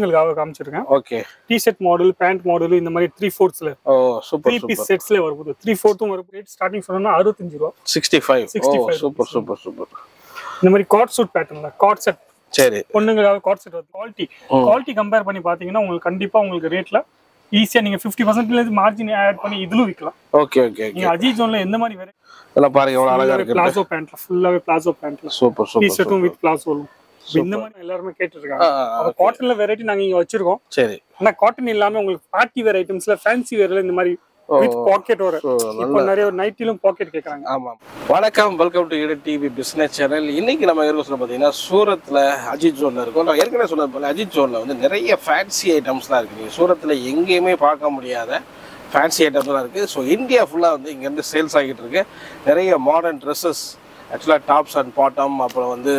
பொண்ணுங்களுக்காக காமிச்சிருக்கேன். Okay. T-shirt model, pant model இந்த மாதிரி 3/4ல. ஓ சூப்பர் 3 பீஸ் செட்ஸ்ல வருது. 3/4 வருது. ரேட் ஸ்டார்டிங் சொன்னா 65 ரூபாய். 65. ஓ சூப்பர் சூப்பர் சூப்பர். இந்த மாதிரி காட் சூட் பேட்டர்ன்ல காட் செட். சரி. பொண்ணுங்களுக்காக காட் செட் வருது. குவாலிட்டி கம்பேர் பண்ணி பாத்தீங்கன்னா உங்களுக்கு கண்டிப்பா உங்களுக்கு ரேட்ல ஈஸியா நீங்க 50% ல இருந்து மார்ஜின் ஆட் பண்ணி இதுல விக்கலாம். Okay okay. நீங்க அஜீஸ் ஜோன்ல எந்த மாதிரி வேற இதெல்லாம் பாருங்க எவ்வளவு அழகா இருக்கு. பிளாசோ பேண்ட்ல ஃபுல்லாவே பிளாசோ பேண்ட்ல. Super super. டி-ஷர்ட்டும் வித் பிளாசோலும். இந்த மாதிரி எல்லாரும் கேட்டிருக்காங்க. அப்ப காட்டன்ல வெரைட்டி நாங்க இங்க வச்சிருக்கோம். சரி. ஆனா காட்டன் இல்லாம உங்களுக்கு பார்ட்டி வேர் ஐட்டம்ஸ்ல ஃபேன்சி வேர்ல இந்த மாதிரி வித் பாக்கெட் வர. இப்போ நிறைய நைட்டிலும் பாக்கெட் கேக்குறாங்க. ஆமா. வணக்கம், welcome to Eden TV business channel. இன்னைக்கு நம்ம இருக்க பாத்தீங்கன்னா சூரத்ல அஜித் ஜோன்ல இருக்கோம். நான் ஏற்கனவே சொன்னது போல அஜித் ஜோன்ல வந்து நிறைய ஃபேன்சி ஐட்டம்ஸ்லாம் இருக்கு. நீங்க சூரத்ல எங்கேயுமே பார்க்க முடியாத ஃபேன்சி ஐட்டம்ஸ்லாம் இருக்கு. ஸோ இந்தியா ஃபுல்லா வந்து இங்க இருந்து சேல்ஸ் ஆகிட்டு இருக்கு. நிறைய மாடர்ன் ட்ரெஸ்ஸஸ், ஆக்சுவலாக டாப்ஸ் அண்ட் பாட்டம், அப்புறம் வந்து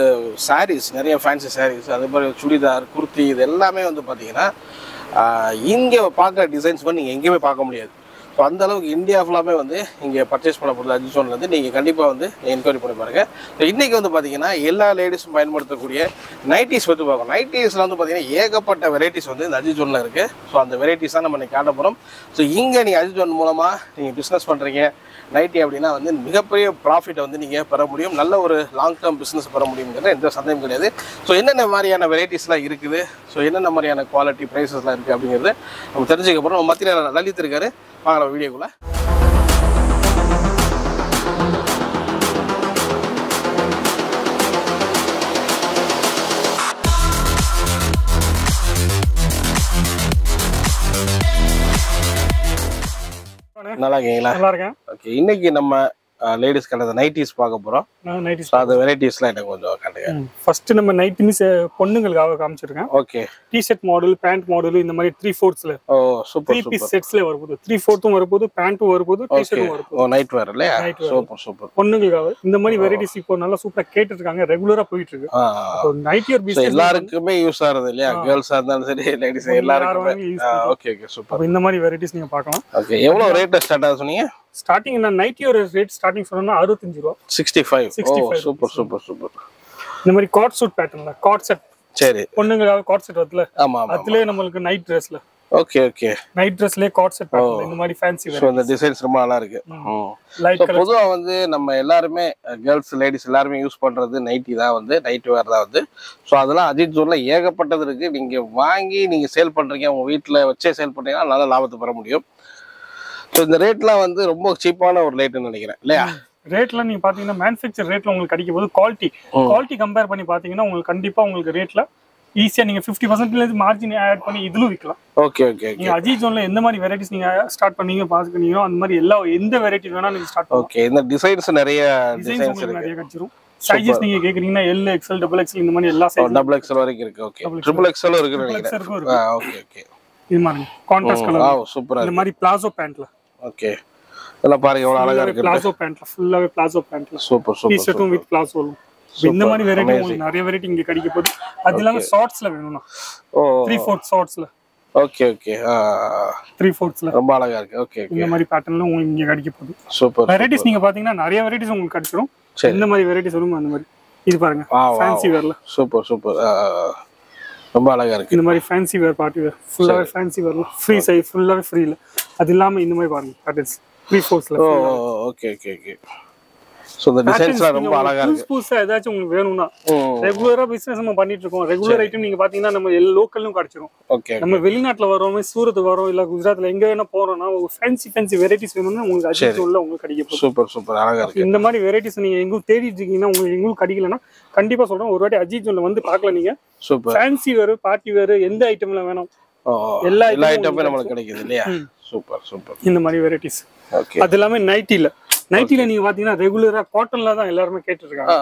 சாரீஸ், நிறைய ஃபேன்சி சாரீஸ், அதே மாதிரி சுடிதார், குர்த்தி, இது எல்லாமே வந்து பார்த்தீங்கன்னா இங்கே பார்க்குற டிசைன்ஸ் வந்து நீங்கள் எங்கேயுமே பார்க்க முடியாது. ஸோ அந்தளவுக்கு இந்தியா ஃபுல்லாமே வந்து இங்கே பர்ச்சேஸ் பண்ணப்படுது. அஜித் ஜோன்லேருந்து நீங்கள் கண்டிப்பாக வந்து என்கொயரி பண்ணி பாருங்கள். ஸோ இன்றைக்கி வந்து பார்த்தீங்கன்னா எல்லா லேடிஸும் பயன்படுத்தக்கூடிய நைட்டிஸ் வந்து பார்க்கணும். நைட்டிஸில் வந்து பார்த்தீங்கன்னா ஏகப்பட்ட வெரைட்டிஸ் வந்து இந்த அஜித் ஜோனில் இருக்குது. ஸோ அந்த வெரைட்டிஸ் தான் நம்ம இன்றைக்கி காட்ட போகிறோம். ஸோ இங்கே நீங்கள் அஜித் ஜோன் மூலமாக நீங்கள் பிஸ்னஸ் பண்ணுறீங்க நைட்டி அப்படின்னா வந்து மிகப்பெரிய ப்ராஃபிட்டை வந்து நீங்கள் பெற முடியும். நல்ல ஒரு லாங் டேர்ம் பிஸ்னஸ் பெற முடியுங்கிறது எந்த சந்தேகம் கிடையாது. ஸோ என்னென்ன மாதிரியான வெரைட்டிஸ்லாம் இருக்குது, ஸோ என்னென்ன மாதிரியான குவாலிட்டி ப்ரைஸஸ்லாம் இருக்குது அப்படிங்கிறது நம்ம தெரிஞ்சுக்க போகிறோம். நம்ம மத்தியில் லலித் இருக்காரு, வாங்க வீடியோக்குள்ள. நல்லா இருக்கீங்களா? நல்லா இருக்கேன். ஓகே. இன்னைக்கு நம்ம லேடிஸ் கலர் நைட்டிஸ் பார்க்க போறோம். நைட்டிஸ் அந்த வெரைட்டிஸ்லாம் எனக்கு கொஞ்சம் காட்டுங்க. ஃபர்ஸ்ட் நம்ம நைட்டிஸ் பொண்ணுங்களுக்காக காமிச்சிருக்கேன். Okay. T-shirt model, pant model இந்த மாதிரி 3/4ல. ஓ சூப்பர் 3 பீஸ் செட்ஸ்ல வருது. 3/4 வருது, பேண்ட்டும் வருது, டி-ஷர்ட்டும் வருது. ஓ நைட் வேர் இல்லையா? Super super. பொண்ணுங்களுக்காக இந்த மாதிரி வெரைட்டிஸ் இப்போ நல்லா சூப்பரா கேட்டுட்டு இருக்காங்க. ரெகுலரா போயிட்டு இருக்கு. அப்போ நைட்டி ஒரு பிசினஸ் எல்லாருக்குமே யூஸ் ஆகுது இல்லையா? கேர்ள்ஸா இருந்தாலும் சரி, லேடிஸ் எல்லாருக்குமே. Okay okay super. அப்போ இந்த மாதிரி வெரைட்டிஸ் நீங்க பார்க்கலாம். ஓகே. எவ்வளவு ரேட் ஸ்டார்ட் ஆகுது சொன்னீங்க? ஸ்டார்டிங் நான் நைட்டியோட ரேட் ஸ்டார்டிங் சொன்னா 65 ரூபாய். 65. ஓ சூப்பர் சூப்பர் சூப்பர். இந்த மாதிரி காட் சூட் பேட்டர்ன்ல காட் செட். சரி. பொண்ணுங்களுக்காக காட் செட் வருதுல. ஆமா ஆமா. அதுலயே நமக்கு நைட் ட்ரெஸ்ல. Okay okay. நைட் ட்ரெஸ்லயே காட் செட் பேட்டர்ன்ல இந்த மாதிரி ஃபேன்சி வேற. சோ இந்த டிசைன்ஸ் ரொம்ப நல்லா இருக்கு. Light colour. பொதுவா வந்து நம்ம எல்லாரும் கேர்ள்ஸ் லேடிஸ் எல்லாரும் யூஸ் பண்றது நைட்டி தான், வந்து நைட் வேர் தான் வந்து. சோ அதெல்லாம் அஜித் ஜோன்ல ஏகப்பட்டது இருக்கு. நீங்க வாங்கி நீங்க சேல் பண்றீங்க, உங்க வீட்ல வச்சே சேல் பண்றீங்கன்னா நல்ல லாபத்தை பெற முடியும். ஸோ இந்த ரேட்லாம் வந்து ரொம்ப சீப்பான ஒரு ரேட்னு நினைக்கிறேன் இல்லையா? ரேட்லாம் நீங்க பாத்தீங்கன்னா மேனுஃபேக்சர் ரேட்ல உங்களுக்கு கிடைக்கும் போது குவாலிட்டி கம்பேர் பண்ணி பாத்தீங்கன்னா உங்களுக்கு கண்டிப்பா உங்களுக்கு ரேட்ல ஈஸியா நீங்க 50% ல இருந்து மார்ஜின் ஆட் பண்ணி இதுல விக்கலாம். Okay okay. நீங்க அஜித் ஜோன்ல எந்த மாதிரி வெரைட்டிஸ் நீங்க ஸ்டார்ட் பண்ணீங்க பாத்துக்கிட்டீங்களோ அந்த மாதிரி எந்த வெரைட்டி வேணா நீங்க ஸ்டார்ட் பண்ணலாம். ஓகே. இந்த டிசைன்ஸ் நிறைய டிசைன்ஸ் இருக்கு, நிறைய கிடைச்சிரும். சைஸஸ் நீங்க கேக்குறீங்கன்னா L, XL, XXL இந்த மாதிரி எல்லா சைஸ். XXL வரைக்கும் இருக்கு. ஓகே. XXL இருக்குன்னு நினைக்கிறேன். Okay okay. இது மாதிரி கான்ட்ராஸ்ட் கலர். வாவ் சூப்பரா. இந்த மாதிரி பிளாசோ பேண்ட்ல. ஓகே. இதெல்லாம் பாருங்க எவ்வளவு அழகா இருக்கு. பிளாசோ பேண்ட்ல ஃபுல்லாவே பிளாசோ பேண்ட்ல. Super super. டி-ஷர்ட்டும் வித் பிளாசோலும். இந்த மாதிரி வெரைட்டி உங்களுக்கு நிறைய வெரைட்டி இங்க கிடைக்க போகுது. அது இல்லாம ஷார்ட்ஸ்ல வேணும்னா ஓ 3/4 ஷார்ட்ஸ்ல. Okay okay. 3/4ல ரொம்ப அழகா இருக்கு. Okay okay. இந்த மாதிரி பேட்டர்ன்ல உங்களுக்கு இங்க கிடைக்க போகுது. சூப்பர். வெரைட்டிஸ் நீங்க பாத்தீங்கன்னா நிறைய வெரைட்டிஸ் உங்களுக்கு கிடைச்சிரும். இந்த மாதிரி வெரைட்டிஸ் வரும். அந்த மாதிரி இது பாருங்க ஃபேன்சி வேர்ல. Super super. ரொம்ப அழகா இருக்கு. இந்த மாதிரி ஃபேன்சி வேர், பார்ட்டி வேர் ஃபுல்லாவே ஃபேன்சி வேர்ல. ஃப்ரீ சைஸ் ஃபுல்லாவே ஃப்ரீல. அது இல்லாம இந்த மாதிரி பாருங்க பேட்டர்ன்ஸ் 3/4ல. Okay okay okay. சோ இந்த டிசைன்ஸ்லாம் ரொம்ப அழகா இருக்கு. புதுசா ஏதாச்சும் உங்களுக்கு வேணும்னா ரெகுலரா பிசினஸ் நம்ம பண்ணிட்டு இருக்கோம். ரெகுலர் ஐட்டம் நீங்க பாத்தீங்கன்னா நம்ம லோக்கல்லும் கிடைச்சிரும். ஓகே. நம்ம வெளிநாட்டுல வரோம், சூரத்துக்கு வரோம், இல்ல குஜராத்ல எங்க வேணா போறோம்னா ஃபேன்சி வெரைட்டிஸ் வேணும்னா உங்களுக்கு அஜித் ஜோன்ல உங்களுக்கு கிடைக்கும். சூப்பர் சூப்பர் அழகா இருக்கு. இந்த மாதிரி வெரைட்டிஸ் நீங்க எங்க தேடிட்டு இருக்கீங்கன்னா உங்களுக்கு எங்களுக்கு கிடைக்கலன்னா கண்டிப்பா சொல்றேன் ஒரு வாட்டி அஜித் ஜோன்ல வந்து பார்க்கலாம். நீங்க சூப்பர். ஃபேன்சி வேர், பார்ட்டி வேர் எந்த ஐட்டம்ல வேணும் எல்லா ஐட்டமும் நமக்கு கிடைக்குது இல்லையா? Super super. இந்த மாதிரி வெரைட்டிஸ். ஓகே. அது எல்லாமே நைட்டில நீங்க பாத்தீங்கன்னா ரெகுலரா காட்டன்ல தான் எல்லாரும் கேட்டு இருக்காங்க.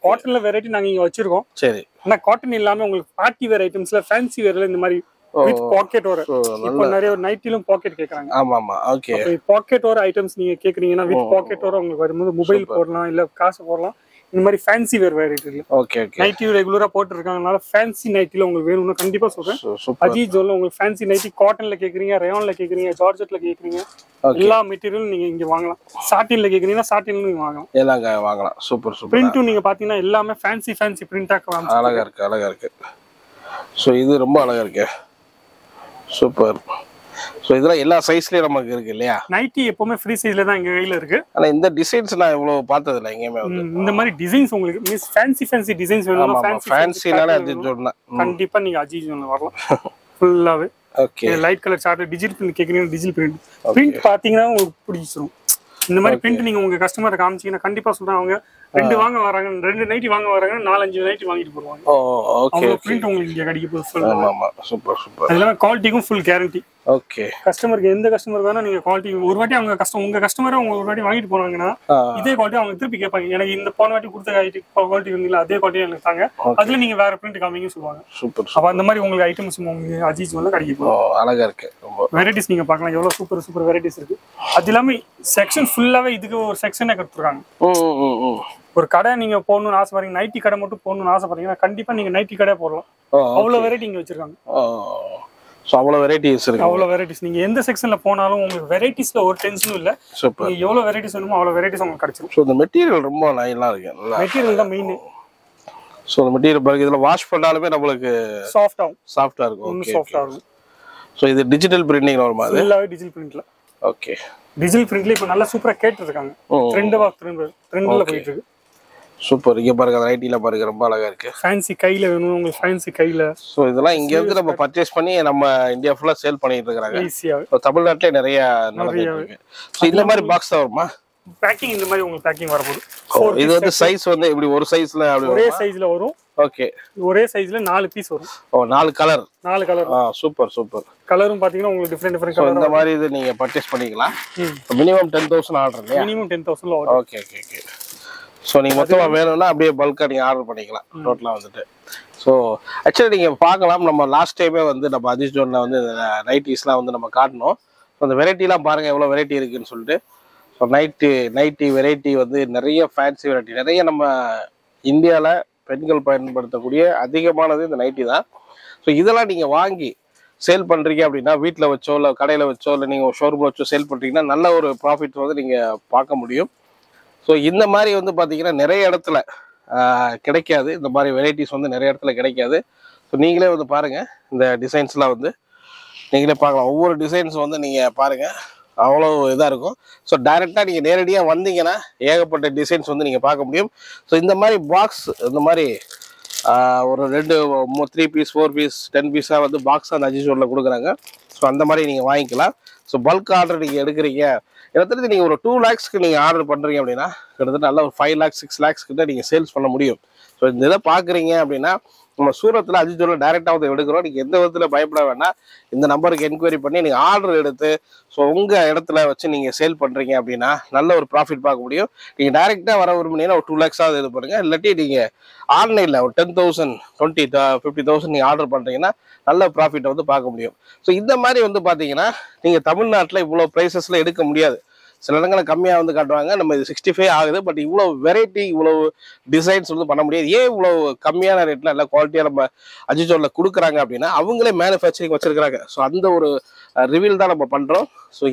காட்டன்ல வெரைட்டி நாங்க இங்க வச்சிருக்கோம். சரி. ஆனா காட்டன் இல்லாம உங்களுக்கு பார்ட்டி வேர் ஐட்டம்ஸ்ல ஃபேன்சி வேர்ல இந்த மாதிரி வித் பாக்கெட் வர. இப்போ நிறைய நைட்டிலும் பாக்கெட் கேக்குறாங்க. ஆமா ஆமா. ஓகே. பாக்கெட் வர ஐட்டம்ஸ் நீங்க கேக்குறீங்கன்னா வித் பாக்கெட் வர உங்களுக்கு வரும்போது மொபைல் போடலாம், இல்ல காசு போடலாம். இந்த மாதிரி ஃபேன்சி வேர் வெரைட்டி இருக்கு. Okay okay. நைட்டி ரெகுலரா போட்டு இருக்காங்கனால ஃபேன்சி நைட்டில உங்களுக்கு வேணும்னா கண்டிப்பா சொல்றேன். அஜித் ஜோன்ல உங்களுக்கு ஃபேன்சி நைட்டி காட்டன்ல கேக்குறீங்க, ரயான்ல கேக்குறீங்க, ஜார்ஜெட்ல கேக்குறீங்க, எல்லா மெட்டீரியலும் நீங்க இங்க வாங்கலாம். சாட்டின்ல கேக்குறீங்கன்னா சாட்டின்ல நீங்க வாங்கலாம். எல்லாம் வாங்கலாம். Super super. பிரிண்டும் நீங்க பாத்தீங்கன்னா எல்லாமே ஃபேன்சி பிரிண்டா அழகா இருக்கு அழகா இருக்கு. சோ இது ரொம்ப அழகா இருக்கு. சூப்பர். ஸோ இதெல்லாம் எல்லா சைஸ்லயும் நமக்கு இருக்கு இல்லையா? நைட்டி எப்பவுமே ஃப்ரீ சைஸ்ல தான் எங்க கையில இருக்கு. ஆனா இந்த டிசைன்ஸ் நான் இவ்வளவு பார்த்தது இல்லை எங்கேயுமே வந்து. இந்த மாதிரி டிசைன்ஸ் உங்களுக்கு மீன்ஸ் ஃபேன்சி டிசைன்ஸ் வேணும்னா ஃபேன்சினால அஜித் ஜோன்னா கண்டிப்பா நீங்க அஜித் ஜோன்ல வரலாம். ஃபுல்லாவே ஓகே. லைட் கலர் சார்ட் டிஜிட்டல் பிரிண்ட் கேக்குறீங்க, டிஜிட்டல் பிரிண்ட் பாத்தீங்கன்னா உங்களுக்கு பிடிச்சிரும். இந்த மாதிரி பிரிண்ட் நீங்க உங்க கஸ்டமரை காமிச்சீங்கன்னா கண்டிப்பா சொல்றாங்க அவங்க 2 வாங்க வராங்க, 2 நைட்டி வாங்க வராங்க, 4-5 நைட்டி வாங்கிட்டு போவாங்க. ஓகே. பிரிண்ட் உங்களுக்கு இங்க கிடைக்க போகுது. ஆமா சூப்பர் சூப்பர். அதெல்லாம் குவாலிட்டிக்கும் ஃபுல் கேரண்டி. ஓகே. கஸ்டமருக்கு எந்த கஸ்டமர் வேணா நீங்க குவாலிட்டி ஒரு வாட்டி அவங்க உங்க கஸ்டமரை அவங்க ஒரு வாட்டி வாங்கிட்டு போனாங்கன்னா இதே குவாலிட்டி அவங்க திருப்பி கேட்பாங்க. எனக்கு இந்த போன வாட்டி கொடுத்த குவாலிட்டி வந்தீங்களா அதே குவாலிட்டி எனக்கு தாங்க, அதுல நீங்க வேற பிரிண்ட் காமிங்கன்னு சொல்லுவாங்க. சூப்பர். அப்ப அந்த மாதிரி உங்களுக்கு ஐட்டம்ஸ் உங்களுக்கு அஜித் ஜுவல்ல கிடைக்கும். அழகா இருக்கு. ரொம்ப வெரைட்டிஸ் நீங்க பார்க்கலாம், எவ்வளவு சூப்பர் வெரைட்டிஸ் இருக்கு. அது இல்லாம செக்ஷன் ஃபுல்லாவே இதுக்கு ஒரு செக்ஷனே கொடுத்துருக்காங்க. ஒரு கடை நீங்க போகணும்னு ஆசைப்படுறீங்க, நைட்டி கடை மட்டும் போகணும்னு ஆசைப்படுறீங்கன்னா கண்டிப்பா நீங்க நைட்டி கடை போடலாம். அவ்வளவு வெரைட்டி இங்க வச்சிருக்காங்க. சோ அவ்வளவு வெரைட்டிஸ் இருக்கு. அவ்வளவு வெரைட்டிஸ் நீங்க எந்த செக்ஷன்ல போனாலும் உங்களுக்கு வெரைட்டிஸ்ல ஒரு டென்ஷனும் இல்ல. நீங்க எவ்வளவு வெரைட்டிஸ் வேணுமோ அவ்வளவு வெரைட்டிஸ் உங்களுக்கு கிடைச்சிரும். சோ இந்த மெட்டீரியல் ரொம்ப நல்லா இருக்கு. மெட்டீரியல் தான் மெயின். சோ இந்த மெட்டீரியல் பாருங்க, இதுல வாஷ் பண்ணாலுமே நமக்கு சாஃப்ட்டா இருக்கும். ஓகே. சாஃப்ட்டா இருக்கும். சோ இது டிஜிட்டல் பிரிண்டிங் வருமா? அது எல்லாமே டிஜிட்டல் பிரிண்ட்ல. ஓகே. டிஜிட்டல் பிரிண்ட்ல இப்ப நல்லா சூப்பரா கேட்டு இருக்காங்க. ட்ரெண்ட்ல போயிட்டு இருக்கு. சூப்பர். இங்க பாருங்க அந்த நைட்டில பாருங்க ரொம்ப அழகா இருக்கு. ஃபேன்சி கையில வேணும் உங்களுக்கு, ஃபேன்சி கையில. சோ இதெல்லாம் இங்க இருந்து நம்ம பர்ச்சேஸ் பண்ணி நம்ம இந்தியா ஃபுல்லா சேல் பண்ணிட்டு இருக்காங்க. ஈஸியா. தமிழ்நாட்டுல நிறைய நடந்துட்டு இருக்கு. சோ இந்த மாதிரி பாக்ஸ் தான் வருமா? பேக்கிங் இந்த மாதிரி உங்களுக்கு பேக்கிங் வரப்போகுது. இது வந்து சைஸ் வந்து இப்படி ஒரு சைஸ்ல அப்படி ஒரே சைஸ்ல வரும். ஓகே. ஒரே சைஸ்ல 4 பீஸ் வரும். 4 கலர். சூப்பர். கலரும் பாத்தீங்கன்னா உங்களுக்கு டிஃபரெண்ட் கலர். இந்த மாதிரி இது நீங்க பர்ச்சேஸ் பண்ணிக்கலாம். மினிமம் 10,000 ஆர்டர் இல்லையா? Minimum 10,000 order. ஓகே. ஸோ நீங்கள் மொத்தமாக வேணும்னா அப்படியே பல்காக நீங்கள் ஆர்டர் பண்ணிக்கலாம் டோட்டலாக வந்துட்டு. ஸோ ஆக்சுவலி நீங்கள் பார்க்கலாம், நம்ம லாஸ்ட் டைமே வந்து நம்ம அஜித் ஜோனில் வந்து நைட்டிஸ்லாம் வந்து நம்ம காட்டணும். ஸோ அந்த வெரைட்டிலாம் பாருங்கள் எவ்வளோ வெரைட்டி இருக்குதுன்னு சொல்லிட்டு. ஸோ நைட்டி வெரைட்டி வந்து நிறைய ஃபேன்சி வெரைட்டி, நிறைய நம்ம இந்தியாவில் பெண்கள் பயன்படுத்தக்கூடிய அதிகமானது இந்த நைட்டி தான். ஸோ இதெல்லாம் நீங்கள் வாங்கி சேல் பண்ணுறீங்க அப்படின்னா வீட்டில் வச்சோ இல்லை கடையில் வச்சோ இல்லை நீங்கள் ஷோரூமில் வச்சோ சேல் பண்ணுறீங்கன்னா நல்ல ஒரு ப்ராஃபிட் வந்து நீங்கள் பார்க்க முடியும். ஸோ இந்த மாதிரி வந்து பார்த்தீங்கன்னா நிறைய இடத்துல கிடைக்காது. இந்த மாதிரி வெரைட்டிஸ் வந்து நிறைய இடத்துல கிடைக்காது. ஸோ நீங்களே வந்து பாருங்கள், இந்த டிசைன்ஸ்லாம் வந்து நீங்களே பார்க்கலாம். ஒவ்வொரு டிசைன்ஸ் வந்து நீங்கள் பாருங்கள் அவ்வளோ இதாக இருக்கும். ஸோ டைரெக்டாக நீங்கள் நேரடியாக வந்தீங்கன்னா ஏகப்பட்ட டிசைன்ஸ் வந்து நீங்கள் பார்க்க முடியும். ஸோ இந்த மாதிரி பாக்ஸ் இந்த மாதிரி ஒரு 3 பீஸ் 4 பீஸ் 10 பீஸாக வந்து பாக்ஸ் அந்த அஜித் ஜோனில் கொடுக்குறாங்க. ஸோ அந்த மாதிரி நீங்கள் வாங்கிக்கலாம். ஸோ பல்க் ஆர்டர் நீங்கள் எடுக்கிறீங்க, எனக்கு தெரிஞ்சு நீங்கள் ஒரு 2 lakhsக்கு நீங்கள் ஆர்டர் பண்ணுறீங்க அப்படின்னா கிட்டத்தட்ட நல்லா ஒரு 5 lakhs 6 lakhs கிட்ட நீங்கள் சேல்ஸ் பண்ண முடியும். ஸோ இந்த இதை பார்க்குறீங்க அப்படின்னா நம்ம சூரத்தில் அஜித் ஜோனில் டைரெக்டாக வந்து எடுக்கிறோம். நீங்கள் எந்த விதத்தில் பயப்பட வேண்டாம். இந்த நம்பருக்கு என்கொயரி பண்ணி நீங்கள் ஆர்டர் எடுத்து ஸோ உங்கள் இடத்துல வச்சு நீங்கள் சேல் பண்ணுறீங்க அப்படின்னா நல்ல ஒரு ப்ராஃபிட் பார்க்க முடியும். நீங்கள் டைரெக்டாக வர விரும்பினீங்கன்னா ஒரு 2 lakhs இது பண்ணுங்கள். இல்லாட்டி நீங்கள் ஆன்லைனில் ஒரு 10,000 20 50,000 நீங்கள் ஆர்டர் பண்ணுறீங்கன்னா நல்ல ப்ராஃபிட்டை வந்து பார்க்க முடியும். ஸோ இந்த மாதிரி வந்து பார்த்தீங்கன்னா நீங்கள் தமிழ்நாட்டில் இவ்வளோ ப்ரைஸஸில் எடுக்க முடியாது. சில இடங்களை கம்மியாக வந்து காட்டுவாங்க, நம்ம இது 65 ஆகுது, பட் இவ்வளோ வெரைட்டி இவ்வளோ டிசைன்ஸ் வந்து பண்ண முடியாது. ஏன் இவ்வளோ கம்மியான ரேட்டில் நல்ல குவாலிட்டியாக நம்ம அஜித் ஜோனில் கொடுக்குறாங்க அப்படின்னா அவங்களே மேனுஃபேக்சரிங் வச்சிருக்கிறாங்க. ஸோ அந்த ஒரு ரிவீல் தான் நம்ம பண்ணுறோம். ஸோ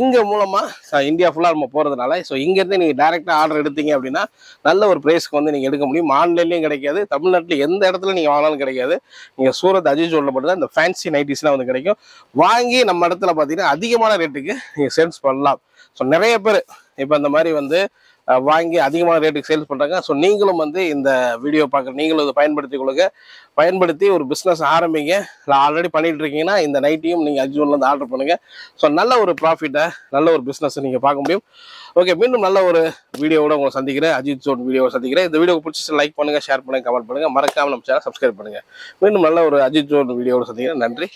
இங்கே மூலமாக இந்தியா ஃபுல்லாக நம்ம போகிறதுனால ஸோ இங்கேருந்து நீங்கள் டைரெக்டாக ஆர்டர் எடுத்தீங்க அப்படின்னா நல்ல ஒரு ப்ரைஸ்க்கு வந்து நீங்கள் எடுக்க முடியும். ஆன்லைன்லேயும் கிடைக்காது, தமிழ்நாட்டில் எந்த இடத்துல நீங்கள் வாங்கினாலும் கிடைக்காது. நீங்கள் சூரத் அஜித் ஜோனில் மட்டும்தான் இந்த ஃபேன்சி நைட்டிஸ்லாம் வந்து கிடைக்கும். வாங்கி நம்ம இடத்துல பார்த்தீங்கன்னா அதிகமான ரேட்டுக்கு நீங்கள் சேல்ஸ் பண்ணலாம். ஸோ நிறைய பேர் இப்போ இந்த மாதிரி வந்து வாங்கி அதிகமான ரேட்டுக்கு சேல்ஸ் பண்ணுறாங்க. ஸோ நீங்களும் வந்து இந்த வீடியோ பார்க்குற நீங்களும் இதை பயன்படுத்தி ஒரு பிஸ்னஸ் ஆரம்பிங்க. இல்லை ஆல்ரெடி பண்ணிட்டு இருக்கீங்கன்னா இந்த நைட்டியும் நீங்கள் அஜித் ஜோன்லேருந்து ஆர்டர் பண்ணுங்கள். ஸோ நல்ல ஒரு ப்ராஃபிட்டை நல்ல ஒரு பிஸ்னஸை நீங்கள் பார்க்க முடியும். ஓகே, மீண்டும் நல்ல ஒரு வீடியோவோட உங்களை சந்திக்கிறேன், அஜித் ஜோன் வீடியோவை சந்திக்கிறேன். இந்த வீடியோ பிடிச்சி லைக் பண்ணுங்கள், ஷேர் பண்ணுங்கள், கமெண்ட் பண்ணுங்கள், மறக்காமல் நம்ம சேனல் சப்ஸ்கிரைப் பண்ணுங்கள். மீண்டும் நல்ல ஒரு அஜித் ஜோன் வீடியோவோட சந்திக்கிறேன். நன்றி.